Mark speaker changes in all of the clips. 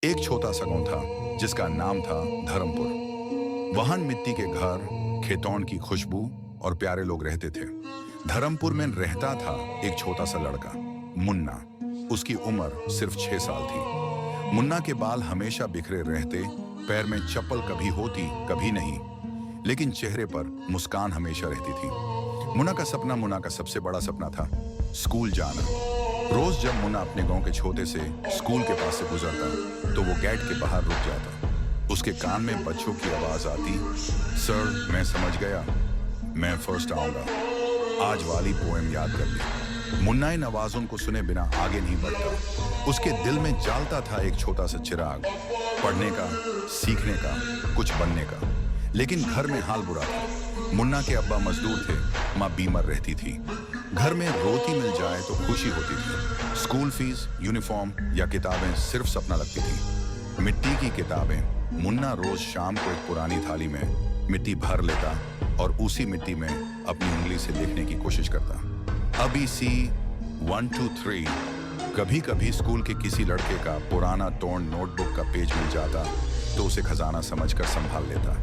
Speaker 1: एक छोटा सा गांव था जिसका नाम था धर्मपुर। वहां मिट्टी के घर, खेतौन की खुशबू और प्यारे लोग रहते थे। धर्मपुर में रहता था एक छोटा सा लड़का, मुन्ना। उसकी उम्र सिर्फ 6 साल थी। मुन्ना के बाल हमेशा बिखरे रहते, पैर में चप्पल कभी होती कभी नहीं, लेकिन चेहरे पर मुस्कान हमेशा रहती थी। मुन्ना का सबसे बड़ा सपना था स्कूल जाना। रोज जब मुन्ना अपने गांव के छोटे से स्कूल के पास से गुजरता तो वो गेट के बाहर रुक जाता। उसके कान में बच्चों की आवाज आती, सर मैं समझ गया, मैं फर्स्ट आऊंगा, आज वाली पोएम याद कर ली। मुन्ना इन आवाजों को सुने बिना आगे नहीं बढ़ता। उसके दिल में जालता था एक छोटा सा चिराग, पढ़ने का, सीखने का, कुछ बनने का। लेकिन घर में हाल बुरा था। मुन्ना के अब्बा मजदूर थे, माँ बीमार रहती थी। घर में रोटी मिल जाए तो खुशी होती थी। स्कूल फीस, यूनिफॉर्म या किताबें सिर्फ सपना लगती थी। मिट्टी की किताबें। मुन्ना रोज शाम को एक पुरानी थाली में मिट्टी भर लेता और उसी मिट्टी में अपनी उंगली से लिखने की कोशिश करता। ABC 1 2 3। कभी कभी स्कूल के किसी लड़के का पुराना तोड़ नोटबुक का पेज मिल जाता तो उसे खजाना समझकर संभाल लेता।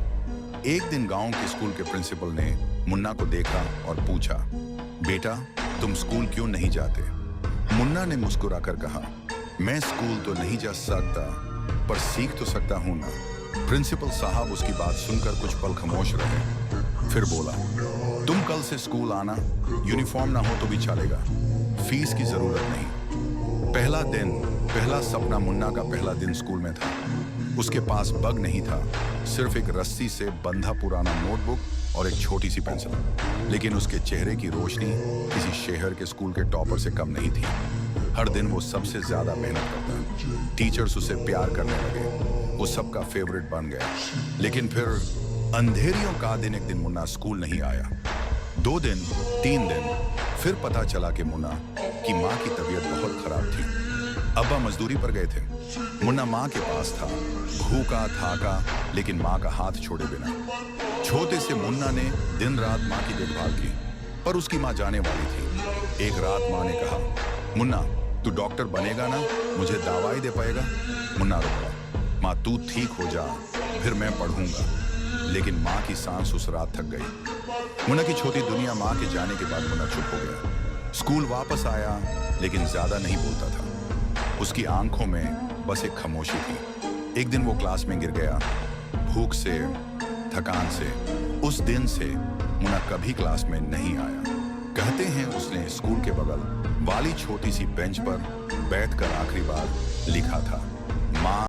Speaker 1: एक दिन गांव के स्कूल के प्रिंसिपल ने मुन्ना को देखा और पूछा, बेटा तुम स्कूल क्यों नहीं जाते? मुन्ना ने मुस्कुराकर कहा, मैं स्कूल तो नहीं जा सकता पर सीख तो सकता हूं ना। प्रिंसिपल साहब उसकी बात सुनकर कुछ पल खामोश रहे, फिर बोला, तुम कल से स्कूल आना, यूनिफॉर्म ना हो तो भी चलेगा, फीस की जरूरत नहीं। पहला दिन, पहला सपना मुन्ना का पहला दिन स्कूल में था। उसके पास बग नहीं था, सिर्फ एक रस्सी से बंधा पुराना नोटबुक और एक छोटी सी पेंसिल। लेकिन उसके चेहरे की रोशनी किसी शहर के स्कूल के टॉपर से कम नहीं थी। हर दिन वो सबसे ज्यादा मेहनत करता। टीचर्स उसे प्यार करने लगे, वो सबका फेवरेट बन गया। लेकिन फिर अंधेरियों का दिन एक दिन मुन्ना स्कूल नहीं आया। 2 दिन, 3 दिन, फिर पता चला कि मुन्ना की माँ की तबीयत बहुत खराब थी। अब्बा मजदूरी पर गए थे। मुन्ना माँ के पास था, भूखा थाका, लेकिन माँ का हाथ छोड़े बिना। छोटे से मुन्ना ने दिन रात माँ की देखभाल की, पर उसकी माँ जाने वाली थी। एक रात माँ ने कहा, मुन्ना तू डॉक्टर बनेगा ना, मुझे दवाई दे पाएगा? मुन्ना रुका, माँ तू ठीक हो जा, फिर मैं पढ़ूंगा। लेकिन माँ की सांस उस रात थक गई। मुन्ना की छोटी दुनिया माँ के जाने के बाद मुन्ना चुप हो गया। स्कूल वापस आया, लेकिन ज्यादा नहीं बोलता था। उसकी आंखों में बस एक खामोशी थी। एक दिन वो क्लास में गिर गया, भूख से, थकान से। उस दिन से मुन्ना कभी क्लास में नहीं आया। कहते हैं उसने स्कूल के बगल वाली छोटी सी बेंच पर बैठकर आखिरी बार लिखा था, माँ